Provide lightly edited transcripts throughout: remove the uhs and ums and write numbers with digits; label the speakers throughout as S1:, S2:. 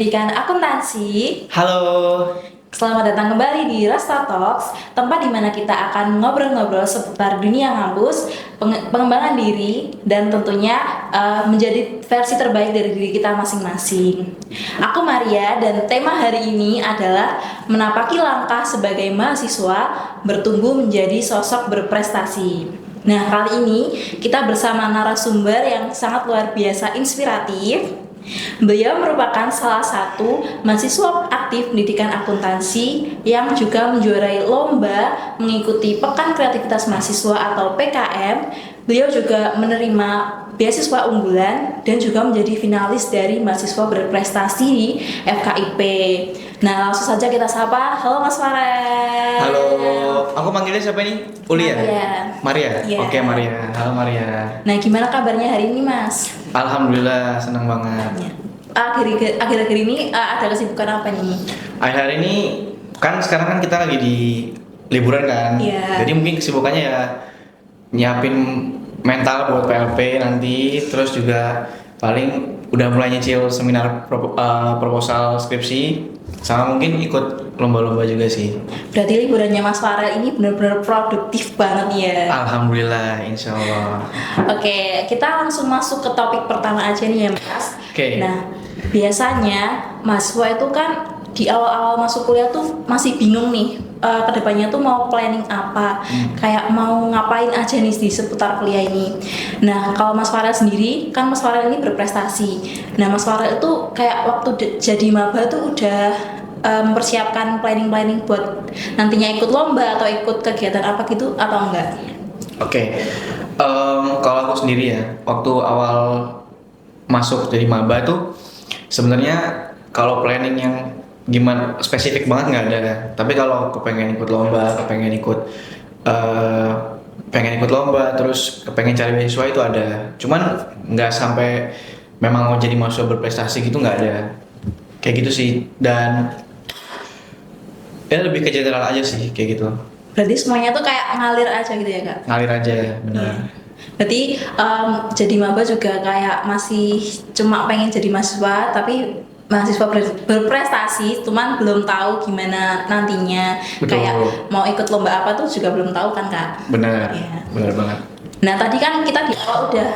S1: Pendidikan Akuntansi.
S2: Halo.
S1: Selamat datang kembali di Rasta Talks, tempat di mana kita akan ngobrol-ngobrol seputar dunia ngampus, pengembangan diri, dan tentunya menjadi versi terbaik dari diri kita masing-masing. Aku Maria, dan tema hari ini adalah menapaki langkah sebagai mahasiswa, bertumbuh menjadi sosok berprestasi. Nah, kali ini kita bersama narasumber yang sangat luar biasa inspiratif. Beliau merupakan salah satu mahasiswa aktif pendidikan akuntansi yang juga menjuarai lomba mengikuti Pekan Kreativitas Mahasiswa atau PKM. Beliau juga menerima beasiswa unggulan dan juga menjadi finalis dari mahasiswa berprestasi di FKIP. Nah, langsung saja kita sapa. Halo Mas Farel.
S2: Halo. Aku manggilnya siapa nih? Uli ya? Maria.
S1: Iya.
S2: Oke, Maria. Halo Maria.
S1: Nah, gimana kabarnya hari ini, Mas?
S2: Alhamdulillah, senang banget.
S1: Ya. Akhir-akhir ini ada kesibukan apa nih?
S2: Akhir-akhir ini kan sekarang kan kita lagi di liburan kan.
S1: Iya.
S2: Jadi mungkin kesibukannya ya nyiapin mental buat PLP nanti, terus juga paling udah mulai nyicil seminar proposal skripsi, sama mungkin ikut lomba-lomba juga sih.
S1: Berarti liburannya Mas Farel ini benar-benar produktif banget ya.
S2: Alhamdulillah, insya Allah.
S1: Oke, kita langsung masuk ke topik pertama aja nih ya Mas.
S2: Oke.
S1: Nah, biasanya mahasiswa itu kan di awal-awal masuk kuliah tuh masih bingung nih kedepannya tuh mau planning apa, kayak mau ngapain aja nih di seputar kuliah ini. Nah, kalau Mas Farel sendiri, kan Mas Farel ini berprestasi. Nah, Mas Farel itu kayak waktu jadi maba tuh udah mempersiapkan planning buat nantinya ikut lomba atau ikut kegiatan apa gitu atau enggak?
S2: Oke. Kalau aku sendiri ya, waktu awal masuk jadi maba tuh sebenarnya kalau planning yang gimana spesifik banget nggak ada. Tapi kalau kepengen ikut lomba, kepengen ikut lomba, terus kepengen cari beasiswa itu ada. Cuman nggak sampai memang mau jadi mahasiswa berprestasi gitu, nggak ada. Kayak gitu sih. Dan ya lebih ke general aja sih kayak gitu.
S1: Berarti semuanya tuh kayak ngalir aja gitu ya Kak?
S2: Ngalir aja, benar.
S1: Iya. Berarti jadi maba juga kayak masih cuma pengen jadi mahasiswa, tapi mahasiswa berprestasi, cuman belum tahu gimana nantinya.
S2: Betul.
S1: Kayak mau ikut lomba apa tuh juga belum tahu kan Kak?
S2: Benar,
S1: Iya.
S2: benar banget.
S1: Nah, tadi kan kita di awal udah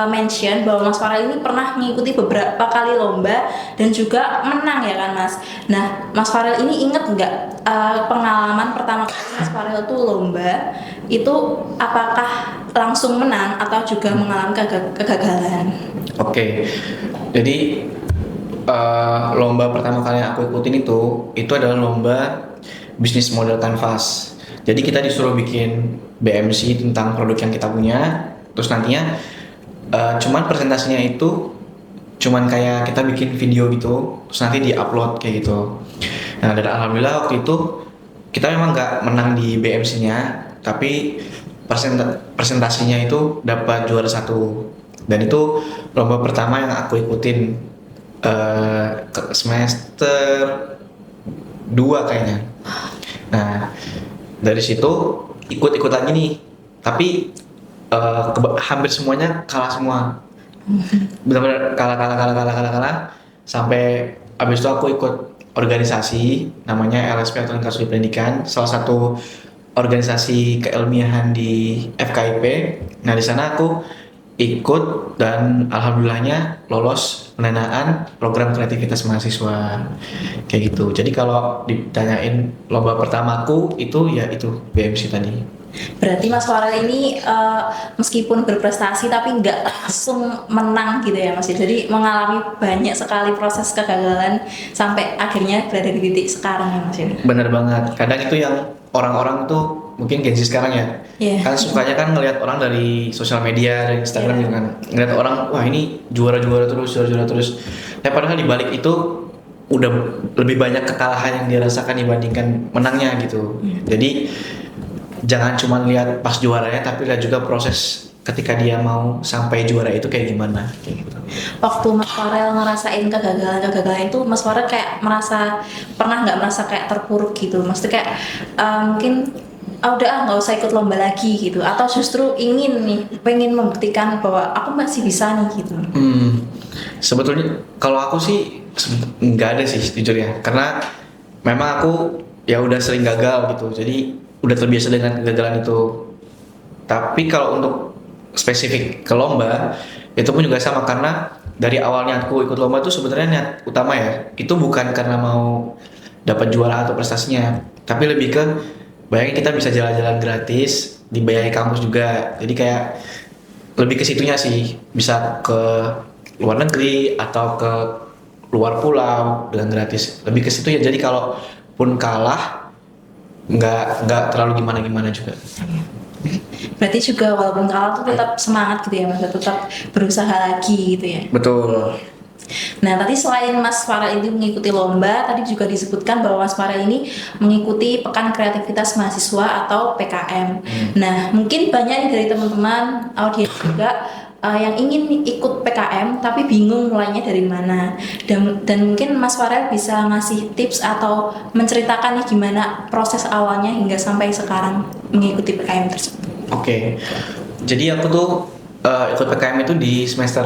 S1: mention bahwa Mas Farel ini pernah mengikuti beberapa kali lomba dan juga menang ya kan Mas. Nah, Mas Farel ini inget nggak pengalaman pertama kali Mas Farel tuh lomba itu apakah langsung menang atau juga mengalami kegagalan?
S2: Oke. Jadi lomba pertama kali yang aku ikutin itu adalah lomba bisnis model canvas. Jadi kita disuruh bikin BMC tentang produk yang kita punya, terus nantinya cuman presentasinya itu cuman kayak kita bikin video gitu, terus nanti di-upload kayak gitu. Nah, dan alhamdulillah waktu itu kita memang nggak menang di BMC-nya, tapi presentasinya itu dapat juara 1. Dan itu lomba pertama yang aku ikutin semester 2 kayaknya. Nah, dari situ ikut lagi nih, tapi hampir semuanya kalah semua. Benar-benar kalah sampai abis itu aku ikut organisasi namanya LSP atau Lingkar Studi Pendidikan, salah satu organisasi keilmiahan di FKIP. Nah, di sana aku ikut dan alhamdulillahnya lolos pendanaan program kreativitas mahasiswa kayak gitu. Jadi kalau ditanyain lomba pertamaku itu ya itu BMC tadi.
S1: Berarti Mas Farel ini meskipun berprestasi tapi nggak langsung menang gitu ya Mas. Jadi mengalami banyak sekali proses kegagalan sampai akhirnya berada di titik sekarang ya Mas.
S2: Bener banget. Kadang itu yang orang-orang tuh mungkin Gen Z sekarang ya, kan sukanya kan ngelihat orang dari sosial media, dari Instagram gitu kan, ngelihat orang wah ini juara terus. Tapi padahal di balik itu udah lebih banyak kekalahan yang dirasakan dibandingkan menangnya gitu. Jadi jangan cuma lihat pas juaranya, tapi lihat juga proses ketika dia mau sampai juara itu kayak gimana kayak gitu.
S1: Waktu Mas Farel ngerasain kegagalan itu, Mas Farel kayak pernah nggak merasa kayak terpuruk gitu? Maksudnya kayak mungkin udah nggak usah ikut lomba lagi gitu, atau justru pengen membuktikan bahwa aku masih bisa nih gitu?
S2: Sebetulnya kalau aku sih nggak ada sih jujur ya, karena memang aku ya udah sering gagal gitu, jadi udah terbiasa dengan kegagalan itu. Tapi kalau untuk spesifik ke lomba itu pun juga sama, karena dari awal niatku ikut lomba tuh sebenarnya niat utama ya itu bukan karena mau dapat juara atau prestasinya, tapi lebih ke bayangin kita bisa jalan-jalan gratis dibayari kampus juga, jadi kayak lebih ke situnya sih, bisa ke luar negeri atau ke luar pulau dengan gratis, lebih ke situ ya. Jadi kalau pun kalah nggak terlalu gimana-gimana juga.
S1: Berarti juga walaupun kalah tuh tetap semangat gitu ya Mas, tetap berusaha lagi gitu ya.
S2: Betul.
S1: Nah, tadi selain Mas Farel ini mengikuti lomba, tadi juga disebutkan bahwa Mas Farel ini mengikuti Pekan Kreativitas Mahasiswa atau PKM. Nah, mungkin banyak nih dari teman-teman audiens juga yang ingin ikut PKM tapi bingung mulainya dari mana. Dan mungkin Mas Farel bisa ngasih tips atau menceritakan nih gimana proses awalnya hingga sampai sekarang mengikuti PKM tersebut.
S2: Oke. Jadi aku tuh ikut PKM itu di semester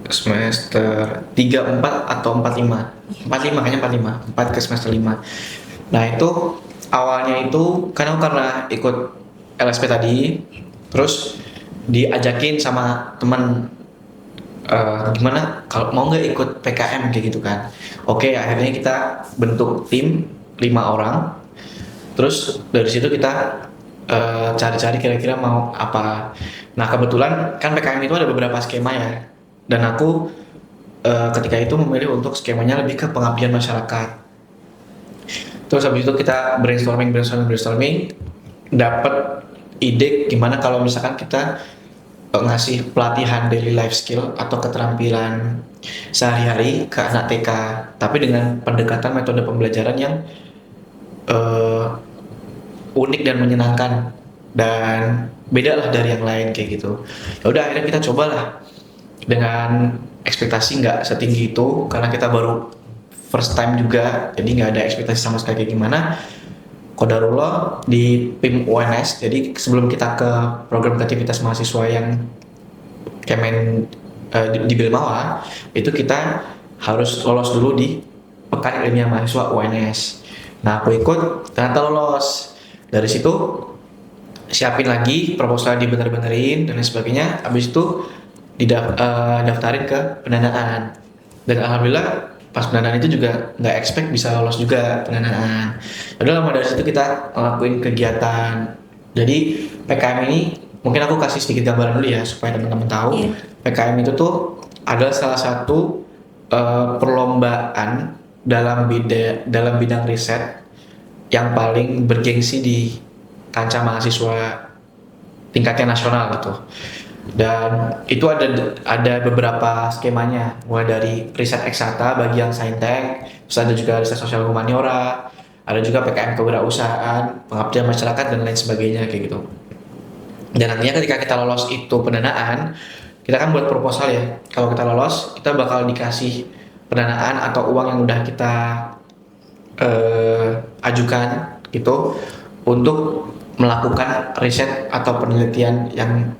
S2: 3, 4 atau 4, 5. 4, 5 kayaknya 4, 5. 4 ke semester 5. Nah, itu awalnya itu karena ikut LSP tadi, terus diajakin sama teman, gimana kalau mau nggak ikut PKM kayak gitu kan. Oke, akhirnya kita bentuk tim 5 orang. Terus dari situ kita cari-cari kira-kira mau apa. Nah, kebetulan kan PKM itu ada beberapa skema ya, dan aku ketika itu memilih untuk skemanya lebih ke pengabdian masyarakat. Terus habis itu kita brainstorming, dapat ide gimana kalau misalkan kita ngasih pelatihan daily life skill atau keterampilan sehari-hari ke anak TK, tapi dengan pendekatan metode pembelajaran yang unik dan menyenangkan dan beda lah dari yang lain kayak gitu. Ya udah, akhirnya kita cobalah dengan ekspektasi nggak setinggi itu karena kita baru first time juga, jadi nggak ada ekspektasi sama sekali kayak gimana. Qadarullah di PIM UNS, jadi sebelum kita ke program kreativitas mahasiswa yang Kemen di Bilmawa, itu kita harus lolos dulu di Pekan Ilmiah Mahasiswa UNS. Nah, aku ikut, ternyata lolos. Dari situ siapin lagi proposal, dibener-benerin dan lain sebagainya. Habis itu daftarin ke pendanaan. Dan alhamdulillah pas pendanaan itu juga nggak expect bisa lolos juga pendanaan. Udah lama dari situ kita ngelakuin kegiatan. Jadi PKM ini mungkin aku kasih sedikit gambaran dulu ya supaya teman-teman tahu. PKM itu tuh adalah salah satu perlombaan dalam bidang riset yang paling bergengsi di kancah mahasiswa tingkatnya nasional gitu. Dan itu ada beberapa skemanya, mulai dari riset eksakta bagi yang saintek, terus ada juga riset sosial humaniora, ada juga PKM kewirausahaan, pengabdian masyarakat dan lain sebagainya kayak gitu. Dan nantinya ketika kita lolos itu pendanaan, kita kan buat proposal ya. Kalau kita lolos, kita bakal dikasih pendanaan atau uang yang udah kita ajukan gitu untuk melakukan riset atau penelitian yang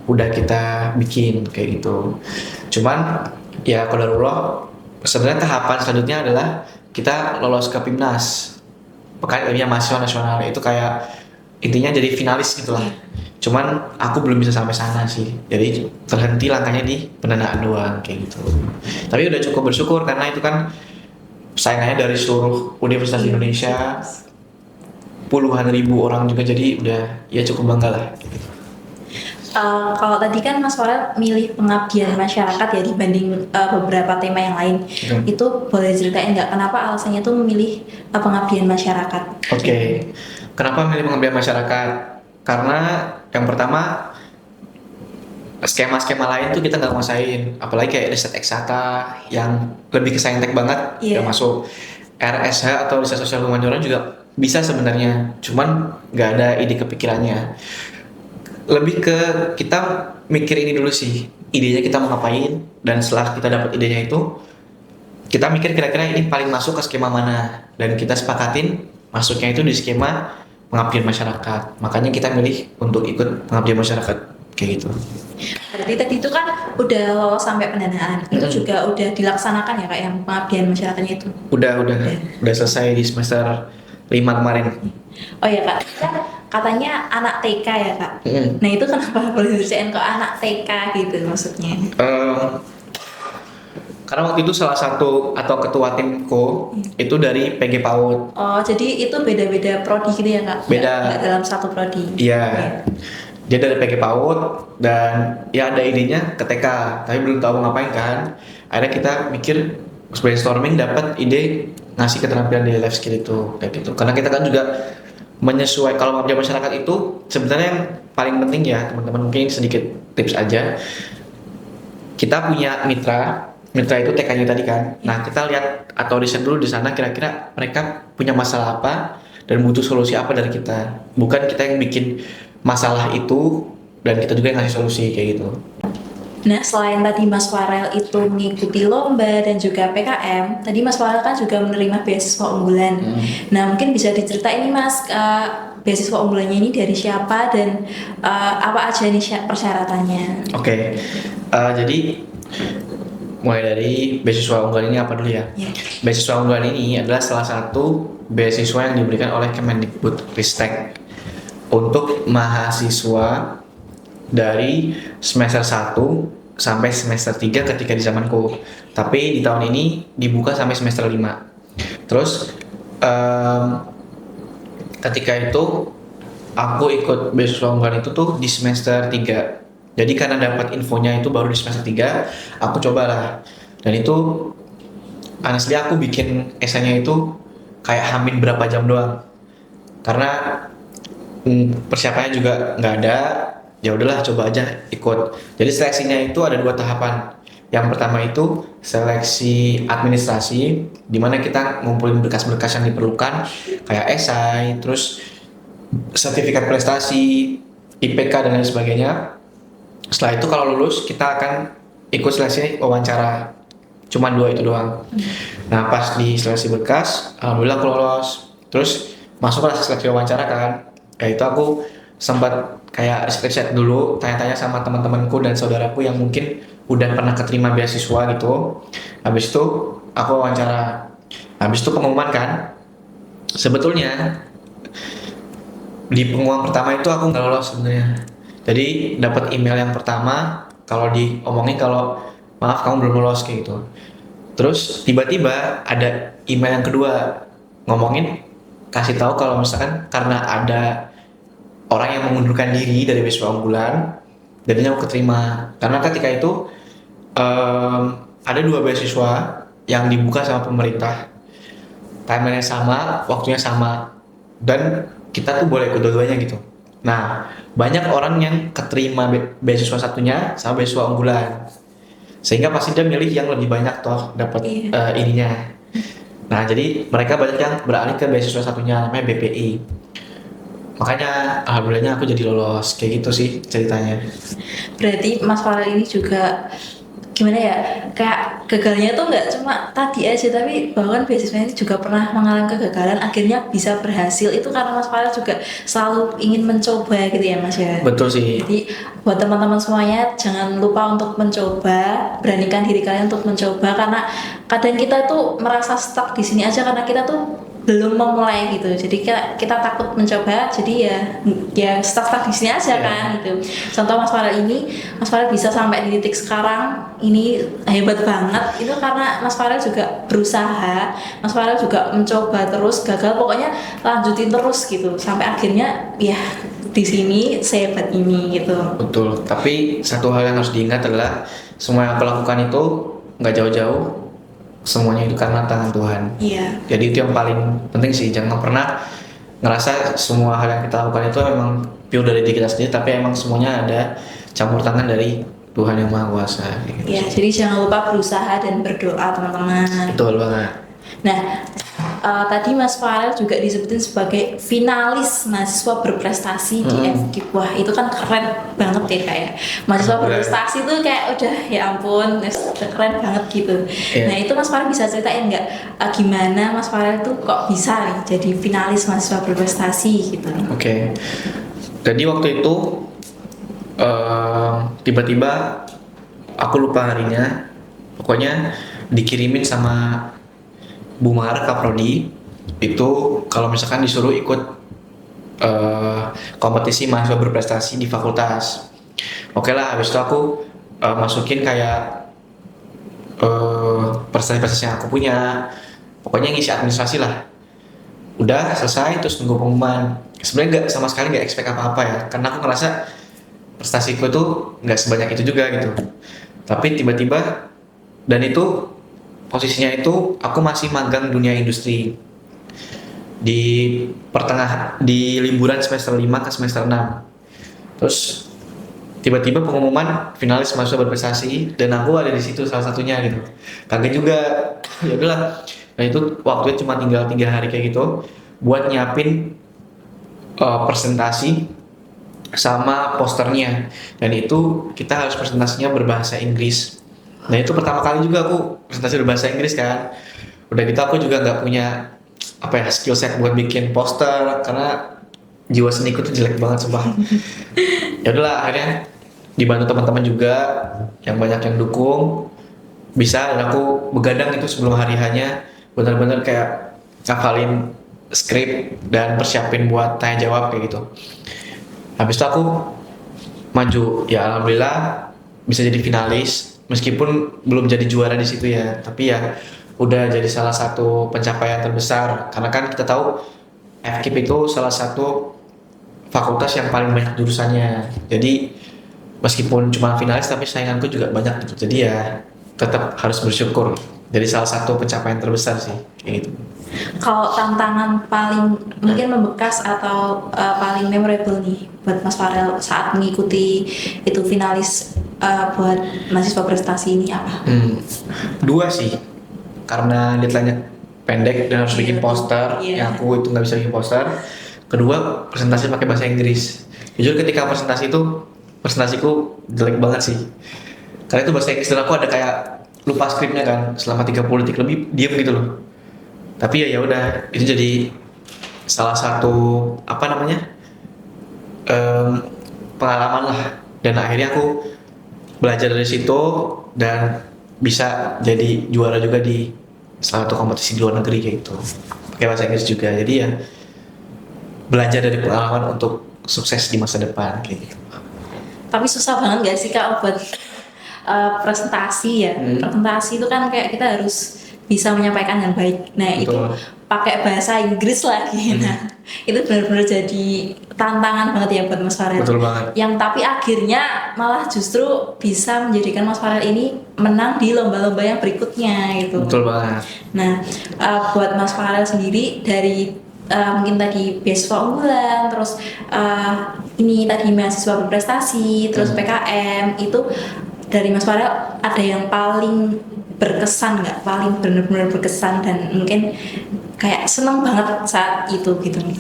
S2: udah kita bikin kayak gitu. Cuman ya qadarullah, sebenarnya tahapan selanjutnya adalah kita lolos ke PIMNAS, Pekan Ilmiah Mahasiswa Nasional. Itu kayak intinya jadi finalis gitulah. Cuman aku belum bisa sampai sana sih, jadi terhenti langkahnya di pendanaan doang kayak gitu. Tapi udah cukup bersyukur karena itu kan saingannya dari seluruh universitas di Indonesia, puluhan ribu orang juga, jadi udah ya cukup bangga lah.
S1: Kalau tadi kan Mas Farel milih pengabdian masyarakat ya dibanding beberapa tema yang lain. Itu boleh ceritain nggak kenapa alasannya tuh memilih pengabdian masyarakat?
S2: Oke. Kenapa milih pengabdian masyarakat? Karena yang pertama, skema-skema lain tuh kita nggak nguasain, apalagi kayak riset eksakta yang lebih ke saintek banget, udah masuk. RSH atau riset sosial humaniora juga bisa sebenarnya, cuman nggak ada ide kepikirannya. Lebih ke kita mikir ini dulu sih, idenya kita mau ngapain, dan setelah kita dapat idenya itu, kita mikir kira-kira ini paling masuk ke skema mana, dan kita sepakatin masuknya itu di skema pengabdian masyarakat. Makanya kita milih untuk ikut pengabdian masyarakat kayak gitu.
S1: Berarti tadi itu kan udah lolos sampai pendanaan. Itu juga udah dilaksanakan ya Kak yang pengabdian masyarakatnya itu.
S2: Udah selesai di semester 5 kemarin.
S1: Oh ya Kak, kan katanya anak TK ya Kak. Nah itu kenapa boleh diceritain kok anak TK gitu maksudnya?
S2: Karena waktu itu salah satu atau ketua timku itu dari PG PAUD.
S1: Oh jadi itu beda-beda prodi gitu ya Kak?
S2: Beda.
S1: Nggak dalam satu prodi?
S2: Iya. Dia dari PG PAUD dan ya ada idenya ke TK, tapi belum tahu ngapain kan. Akhirnya kita mikir brainstorming dapat ide ngasih keterampilan di life skill itu kayak gitu. Karena kita kan juga menyesuaikan kalau pengabdian masyarakat itu sebenarnya yang paling penting ya teman-teman, mungkin sedikit tips aja. Kita punya mitra itu TK-nya tadi kan. Nah kita lihat atau riset dulu di sana kira-kira mereka punya masalah apa dan butuh solusi apa dari kita. Bukan kita yang bikin masalah itu dan kita juga yang ngasih solusi kayak gitu.
S1: Nah selain tadi Mas Farel itu mengikuti lomba dan juga PKM, tadi Mas Farel kan juga menerima beasiswa unggulan. Nah mungkin bisa diceritain nih Mas, beasiswa unggulannya ini dari siapa dan apa aja nih persyaratannya?
S2: Oke. Jadi mulai dari beasiswa unggulan ini apa dulu ya? Beasiswa unggulan ini adalah salah satu beasiswa yang diberikan oleh Kemendikbudristek untuk mahasiswa dari semester 1 sampai semester 3 ketika di zamanku. Tapi di tahun ini dibuka sampai semester 5. Terus ketika itu aku ikut beasiswa unggulan itu tuh di semester 3. Jadi karena dapat infonya itu baru di semester 3, aku cobalah. Dan itu honestly aku bikin esainya itu kayak hampir berapa jam doang. Karena persiapannya juga nggak ada, ya udahlah coba aja ikut. Jadi seleksinya itu ada 2 tahapan. Yang pertama itu seleksi administrasi, di mana kita ngumpulin berkas-berkas yang diperlukan kayak esai, terus sertifikat prestasi, IPK dan lain sebagainya. Setelah itu kalau lulus kita akan ikut seleksi wawancara. Cuman 2 itu doang. Nah pas di seleksi berkas, alhamdulillah aku lolos. Terus masuklah seleksi wawancara kan. Ya itu aku sempat kayak riset dulu, tanya-tanya sama teman-temanku dan saudaraku yang mungkin udah pernah keterima beasiswa gitu. Habis itu aku wawancara. Habis itu pengumuman kan. Sebetulnya di pengumuman pertama itu aku nggak lolos sebenarnya. Jadi dapat email yang pertama kalau diomongin kalau maaf kamu belum lolos kayak gitu. Terus tiba-tiba ada email yang kedua ngomongin kasih tahu kalau misalkan karena ada orang yang mengundurkan diri dari beasiswa unggulan, jadinya aku keterima. Karena ketika itu ada 2 beasiswa yang dibuka sama pemerintah, timeline-nya sama, waktunya sama, dan kita tuh boleh ikut dua-duanya gitu. Nah, banyak orang yang keterima beasiswa satunya sama beasiswa unggulan, sehingga pasti dia milih yang lebih banyak toh dapat ininya. Nah, jadi mereka banyak yang beralih ke beasiswa satunya namanya BPI. Makanya alhamdulillahnya aku jadi lolos kayak gitu sih ceritanya.
S1: Berarti Mas Farel ini juga gimana ya, kayak gagalnya tuh nggak cuma tadi aja, tapi bahkan beasiswa ini juga pernah mengalami kegagalan akhirnya bisa berhasil. Itu karena Mas Farel juga selalu ingin mencoba gitu ya Mas ya.
S2: Betul sih.
S1: Jadi buat teman-teman semuanya jangan lupa untuk mencoba, beranikan diri kalian untuk mencoba, karena kadang kita tuh merasa stuck di sini aja karena kita tuh belum memulai gitu. Jadi kita takut mencoba, jadi ya stuck di sini aja kan gitu. Contoh Mas Farel ini, Mas Farel bisa sampai di titik sekarang ini hebat banget. Itu karena Mas Farel juga berusaha, Mas Farel juga mencoba terus, gagal pokoknya lanjutin terus gitu sampai akhirnya ya di sini sehebat ini gitu.
S2: Betul. Tapi satu hal yang harus diingat adalah semua yang aku lakukan itu nggak jauh-jauh, semuanya itu karena tangan Tuhan.
S1: Iya.
S2: Jadi itu yang paling penting sih, jangan pernah ngerasa semua hal yang kita lakukan itu emang pure dari diri kita sendiri, tapi emang semuanya ada campur tangan dari Tuhan yang Maha Kuasa.
S1: Iya, jadi jangan lupa berusaha dan berdoa teman-teman.
S2: Betul banget.
S1: Nah, tadi Mas Farel juga disebutin sebagai finalis mahasiswa berprestasi di FKIP. Wah, itu kan keren banget ya Kak ya. Mahasiswa berprestasi tuh kayak udah ya ampun, udah keren banget gitu. Nah, itu Mas Farel bisa ceritain nggak gimana Mas Farel tuh kok bisa nih jadi finalis mahasiswa berprestasi gitu?
S2: Oke. Jadi waktu itu tiba-tiba aku lupa harinya, pokoknya dikirimin sama Bu Mar Kaprodi itu kalau misalkan disuruh ikut kompetisi mahasiswa berprestasi di fakultas. Oke lah, habis itu aku masukin kayak prestasi-prestasi yang aku punya, pokoknya ngisi administrasi lah. Udah selesai terus nunggu pengumuman. Sebenarnya sama sekali nggak expect apa-apa ya, karena aku ngerasa prestasiku tuh nggak sebanyak itu juga gitu. Tapi tiba-tiba, dan itu posisinya itu aku masih magang dunia industri di di liburan semester 5 ke semester 6. Terus tiba-tiba pengumuman finalis mahasiswa berprestasi dan aku ada di situ salah satunya gitu. Kaget juga. Ya udahlah. Nah itu waktunya cuma tinggal 3 hari kayak gitu buat nyiapin presentasi sama posternya, dan itu kita harus presentasinya berbahasa Inggris. Nah itu pertama kali juga aku presentasi berbahasa Inggris kan. Udah gitu aku juga nggak punya skill set buat bikin poster karena jiwa seniku tuh jelek banget sumpah. Ya udahlah, akhirnya dibantu teman-teman juga yang banyak yang dukung bisa, dan aku begadang itu sebelum hari hanya benar-benar kayak ngafalin skrip dan persiapin buat tanya jawab kayak gitu. Habis itu aku maju, ya alhamdulillah bisa jadi finalis meskipun belum jadi juara di situ ya, tapi ya udah jadi salah satu pencapaian terbesar karena kan kita tahu FKIP itu salah satu fakultas yang paling banyak jurusannya. Jadi meskipun cuma finalis tapi sainganku juga banyak gitu. Jadi ya tetap harus bersyukur. Jadi salah satu pencapaian terbesar sih kayak gitu.
S1: Kalau tantangan paling mungkin membekas atau paling memorable nih buat Mas Farel saat mengikuti itu finalis buat mahasiswa prestasi ini apa?
S2: 2 sih, karena deadline-nya pendek dan harus bikin poster. Yang aku itu nggak bisa bikin poster. Kedua, presentasi pakai bahasa Inggris. Jujur ketika presentasi itu presentasiku jelek banget sih, karena itu bahasa Inggris dan aku ada kayak lupa skripnya kan selama 30 detik lebih diam gitu loh. Tapi ya udah, itu jadi salah satu pengalaman lah, dan akhirnya aku belajar dari situ dan bisa jadi juara juga di salah satu kompetisi di luar negeri kayak gitu pakai bahasa Inggris juga. Jadi ya belajar dari pengalaman untuk sukses di masa depan kayak gitu.
S1: Tapi susah banget gak sih Kak buat presentasi ya? Presentasi itu kan kayak kita harus bisa menyampaikan dengan baik. Nah betul. Itu pakai bahasa Inggris lagi. Nah itu benar-benar jadi tantangan banget ya buat Mas Farel.
S2: Betul banget.
S1: Yang tapi akhirnya malah justru bisa menjadikan Mas Farel ini menang di lomba-lomba yang berikutnya gitu.
S2: Betul banget.
S1: Nah buat Mas Farel sendiri dari mungkin tadi beasiswa unggulan, terus ini tadi mahasiswa berprestasi, terus PKM, itu dari Mas Farel ada yang paling berkesan nggak? Paling benar-benar berkesan dan mungkin kayak seneng banget saat itu gitu nih.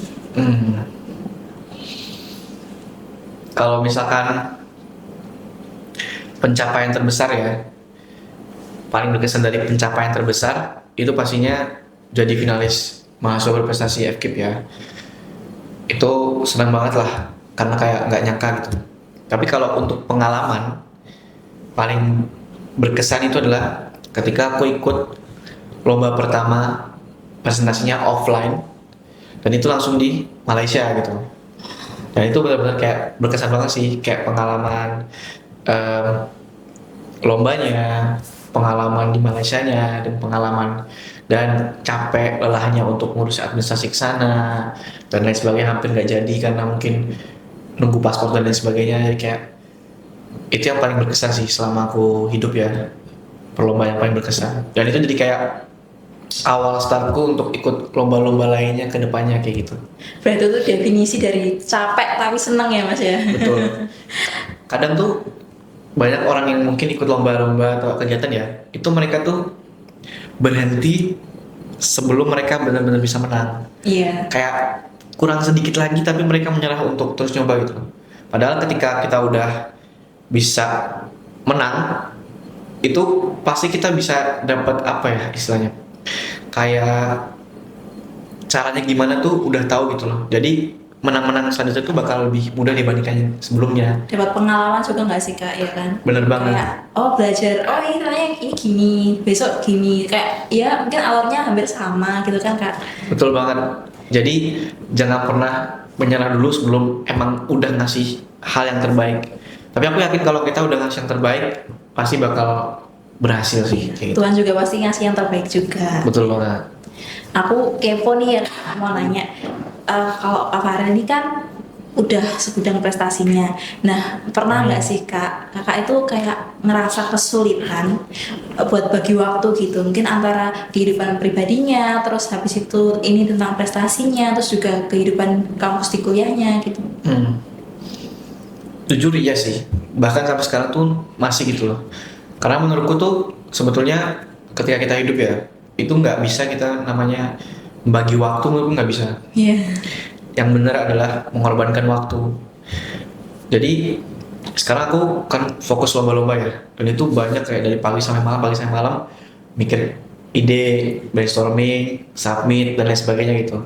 S2: Kalau misalkan pencapaian terbesar ya, paling berkesan dari pencapaian terbesar itu pastinya jadi finalis mahasiswa berprestasi FKIP ya. Itu senang banget lah, karena kayak nggak nyangka gitu. Tapi kalau untuk pengalaman paling berkesan itu adalah ketika aku ikut lomba pertama presentasinya offline, dan itu langsung di Malaysia gitu. Dan itu benar-benar kayak berkesan banget sih, kayak pengalaman lombanya, pengalaman di Malaysianya, dan pengalaman dan capek lelahnya untuk ngurus administrasi ke sana dan lain sebagainya hampir nggak jadi karena mungkin nunggu paspor dan lain sebagainya. Jadi kayak itu yang paling berkesan sih selama aku hidup ya, perlombaan yang paling berkesan. Dan itu jadi kayak awal startku untuk ikut lomba-lomba lainnya ke depannya kayak gitu.
S1: Berarti itu definisi dari capek tapi seneng ya Mas ya?
S2: Betul. Kadang tuh banyak orang yang mungkin ikut lomba-lomba atau kegiatan ya, itu mereka tuh berhenti sebelum mereka benar-benar bisa menang.
S1: Iya.
S2: Kayak kurang sedikit lagi tapi mereka menyerah untuk terus nyoba gitu. Padahal ketika kita udah bisa menang, itu pasti kita bisa dapat apa ya istilahnya, kayak caranya gimana tuh udah tahu gitu loh. Jadi menang-menang selanjutnya tuh bakal lebih mudah dibandingkan yang sebelumnya.
S1: Dapat pengalaman juga nggak sih kak, ya kan?
S2: Bener banget.
S1: Kayak oh belajar, oh ini ternyata ini gini, besok gini, kayak ya mungkin alurnya hampir sama gitu kan kak?
S2: Betul banget. Jadi jangan pernah menyerah dulu sebelum emang udah ngasih hal yang terbaik. Tapi aku yakin kalau kita udah ngasih yang terbaik, pasti bakal berhasil sih. Kayak gitu.
S1: Tuhan juga pasti ngasih yang terbaik juga.
S2: Betul banget.
S1: Aku kepo nih ya, mau nanya. Kalau Kak Farel ini kan udah segudang prestasinya. Nah, pernah nggak sih kakak itu kayak ngerasa kesulitan buat bagi waktu gitu? Mungkin antara kehidupan pribadinya, terus habis itu ini tentang prestasinya, terus juga kehidupan kampus di kuliahnya gitu.
S2: Jujur iya sih. Bahkan sampai sekarang tuh masih gitu loh. Karena menurutku tuh sebetulnya ketika kita hidup ya, itu nggak bisa kita namanya bagi waktu, menurutku nggak bisa.
S1: Iya.
S2: Yang benar adalah mengorbankan waktu. Jadi sekarang aku kan fokus lomba-lomba ya, dan itu banyak kayak dari pagi sampai malam mikir ide, brainstorming, submit dan lain sebagainya gitu.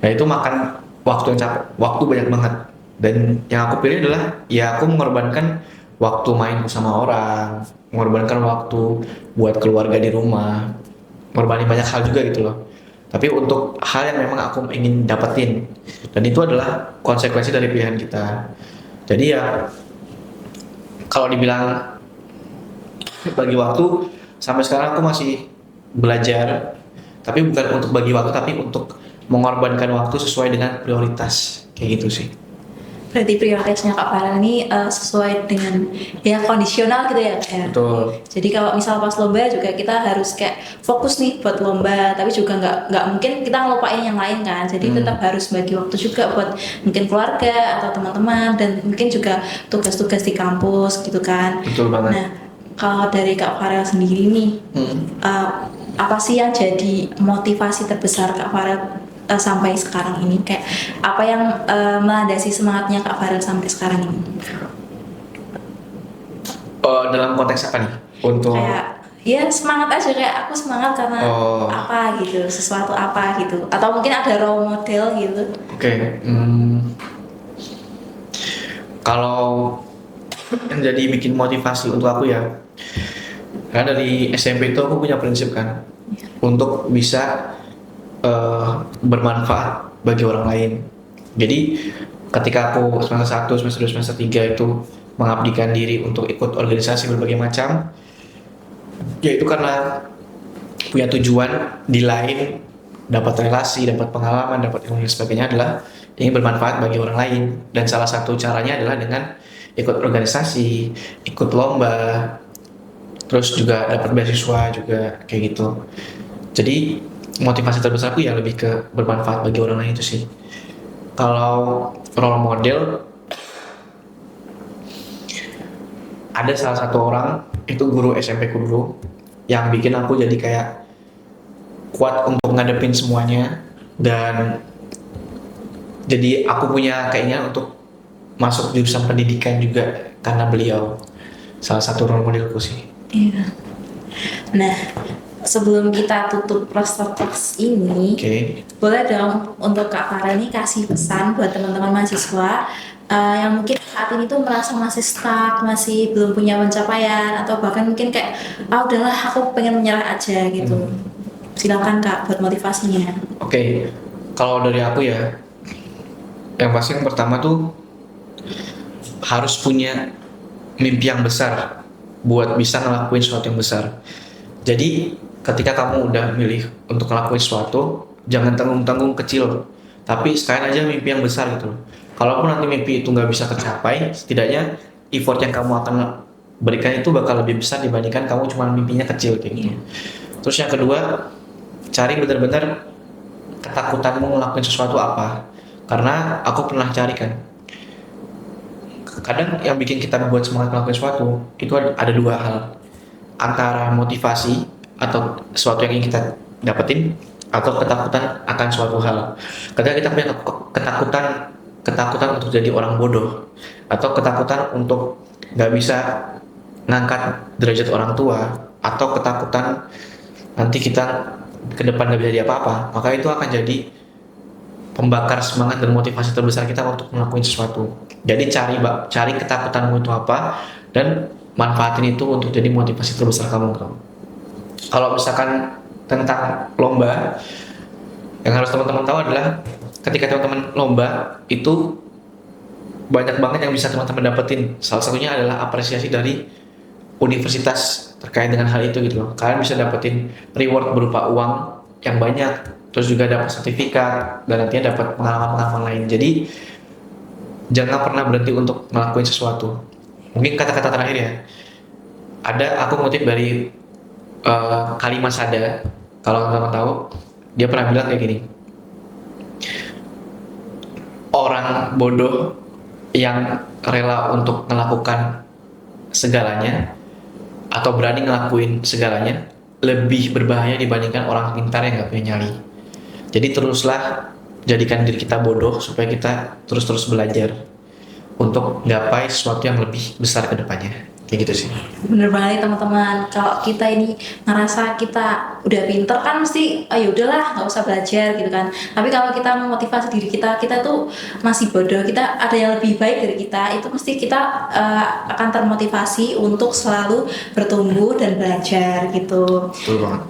S2: Nah itu makan waktu yang capek, waktu banyak banget. Dan yang aku pilih adalah ya aku mengorbankan waktu main sama orang, mengorbankan waktu buat keluarga di rumah, mengorbankan banyak hal juga gitu loh. Tapi untuk hal yang memang aku ingin dapetin, dan itu adalah konsekuensi dari pilihan kita. Jadi ya kalau dibilang bagi waktu, sampai sekarang aku masih belajar, tapi bukan untuk bagi waktu, tapi untuk mengorbankan waktu sesuai dengan prioritas, kayak gitu sih.
S1: Berarti prioritasnya Kak Farel ini sesuai dengan ya kondisional gitu ya Kak ya?
S2: Betul.
S1: Jadi kalau misal pas lomba juga kita harus kayak fokus nih buat lomba, tapi juga nggak mungkin kita ngelupain yang lain kan. Jadi tetap harus bagi waktu juga buat mungkin keluarga atau teman-teman, dan mungkin juga tugas-tugas di kampus gitu kan.
S2: Betul banget.
S1: Nah, kalau dari Kak Farel sendiri nih, apa sih yang jadi motivasi terbesar Kak Farel sampai sekarang ini? Kayak apa yang melandasi semangatnya Kak Farel sampai sekarang ini?
S2: Dalam konteks apa nih? Untuk
S1: Kayak ya semangat aja, kayak aku semangat karena
S2: Oh.
S1: apa gitu, sesuatu apa gitu, atau mungkin ada role model gitu.
S2: Oke, kalau yang jadi bikin motivasi untuk aku ya, karena dari SMP itu aku punya prinsip kan, untuk bisa bermanfaat bagi orang lain. Jadi ketika aku semester 1, semester 2, semester 3 itu mengabdikan diri untuk ikut organisasi berbagai macam, ya itu karena punya tujuan di lain, dapat relasi, dapat pengalaman, dapat ilmu dan sebagainya, adalah ingin bermanfaat bagi orang lain. Dan salah satu caranya adalah dengan ikut organisasi, ikut lomba, terus juga dapat beasiswa juga, kayak gitu. Jadi motivasi terbesarku ya lebih ke bermanfaat bagi orang lain itu sih. Kalau role model, ada salah satu orang, itu guru SMP ku dulu, yang bikin aku jadi kayak kuat untuk ngadepin semuanya. Dan jadi aku punya keinginan untuk masuk jurusan pendidikan juga karena beliau salah satu role modelku sih.
S1: Iya. Nah, sebelum kita tutup Prostotalks ini, boleh dong untuk Kak Farel ini kasih pesan buat teman-teman mahasiswa yang mungkin saat ini tuh merasa masih stuck, masih belum punya pencapaian, atau bahkan mungkin kayak udahlah aku pengen menyerah aja gitu. Silakan Kak buat motivasinya.
S2: Oke, kalau dari aku ya, yang pasti yang pertama tuh harus punya mimpi yang besar buat bisa ngelakuin sesuatu yang besar. Jadi ketika kamu udah milih untuk ngelakuin sesuatu, jangan tanggung-tanggung kecil, tapi sekalian aja mimpi yang besar gitu. Kalaupun nanti mimpi itu nggak bisa tercapai, setidaknya effort yang kamu akan berikan itu bakal lebih besar dibandingkan kamu cuma mimpinya kecil kayak gitu. Terus yang kedua, cari benar-benar ketakutanmu ngelakuin sesuatu apa. Karena aku pernah cari kan, kadang yang bikin kita buat semangat ngelakuin sesuatu itu ada dua hal, antara motivasi atau sesuatu yang ingin kita dapetin, atau ketakutan akan suatu hal. Ketika kita punya ketakutan untuk jadi orang bodoh, atau ketakutan untuk nggak bisa ngangkat derajat orang tua, atau ketakutan nanti kita ke depan nggak bisa jadi apa-apa, maka itu akan jadi pembakar semangat dan motivasi terbesar kita untuk melakukan sesuatu. Jadi cari ketakutanmu itu apa dan manfaatin itu untuk jadi motivasi terbesar kamu. Kalau misalkan tentang lomba, yang harus teman-teman tahu adalah ketika teman-teman lomba itu banyak banget yang bisa teman-teman dapetin. Salah satunya adalah apresiasi dari universitas terkait dengan hal itu gitu loh. Kalian bisa dapetin reward berupa uang yang banyak, terus juga dapat sertifikat dan nantinya dapat pengalaman-pengalaman lain. Jadi jangan pernah berhenti untuk ngelakuin sesuatu. Mungkin kata-kata terakhir ya. Aku ngutip dari Kalimat Sada, kalau teman-teman tahu, dia pernah bilang kayak gini. Orang bodoh yang rela untuk melakukan segalanya atau berani ngelakuin segalanya lebih berbahaya dibandingkan orang pintar yang gak punya nyali. Jadi teruslah jadikan diri kita bodoh supaya kita terus-terus belajar untuk gapai sesuatu yang lebih besar ke depannya. Kayak gitu sih.
S1: Bener banget teman-teman, kalau kita ini ngerasa kita udah pinter kan mesti ya udahlah nggak usah belajar gitu kan. Tapi kalau kita memotivasi diri kita tuh masih bodoh, kita ada yang lebih baik dari kita, itu mesti kita akan termotivasi untuk selalu bertumbuh dan belajar gitu.
S2: Betul banget.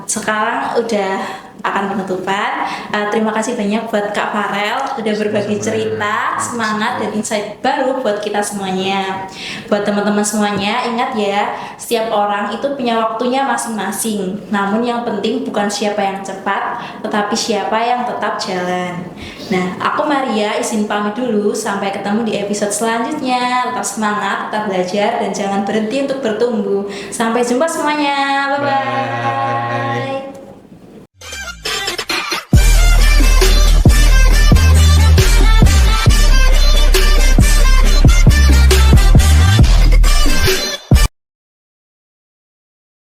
S1: Sekarang udah akan penutupan. Terima kasih banyak buat Kak Farel udah berbagi cerita, semangat dan insight baru buat kita semuanya. Buat teman-teman semuanya, ingat ya, setiap orang itu punya waktunya masing-masing. Namun yang penting bukan siapa yang cepat, tetapi siapa yang tetap jalan. Nah, aku Maria izin pamit dulu. Sampai ketemu di episode selanjutnya. Tetap semangat, tetap belajar, dan jangan berhenti untuk bertumbuh. Sampai jumpa semuanya. Bye-bye.